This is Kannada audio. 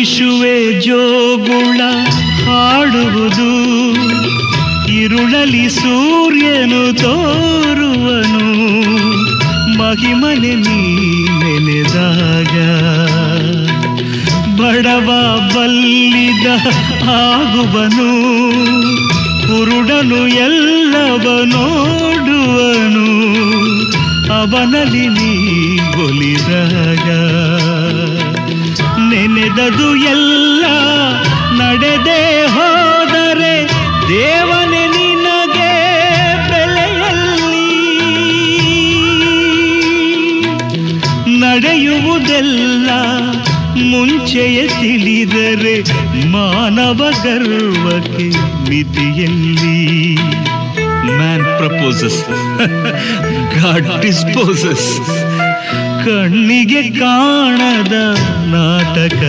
ಶಿಶುವೆ ಜೋಗುಳ ಹಾಡುವುದು, ಇರುಳಲಿ ಸೂರ್ಯನು ತೋರುವನು, ಮಹಿಮನೆ ನೀ ನೆನೆದಾಗ ಬಡವ ಬಲ್ಲಿದ ಆಗುವನು, ಕುರುಡನು ಎಲ್ಲವ ನೋಡುವನು, ಅವನಲ್ಲಿ ನೀ ಒಲಿದಾಗ ನೆನೆದದು ಎಲ್ಲ ನಡೆದೇ ಹೋದರೆ ದೇವನೇ ನಿನಗೆ ಬೆಲೆಯಲ್ಲಿ, ನಡೆಯುವುದೆಲ್ಲ ಮುಂಚೆಯೇ ತಿಳಿದರೆ ಮಾನವ ಗರ್ವಕ್ಕೆ ಮಿತಿಯಲ್ಲಿ. Man proposes, God disposes. ಕಣ್ಣಿಗೆ ಕಾಣದ ನಾಟಕ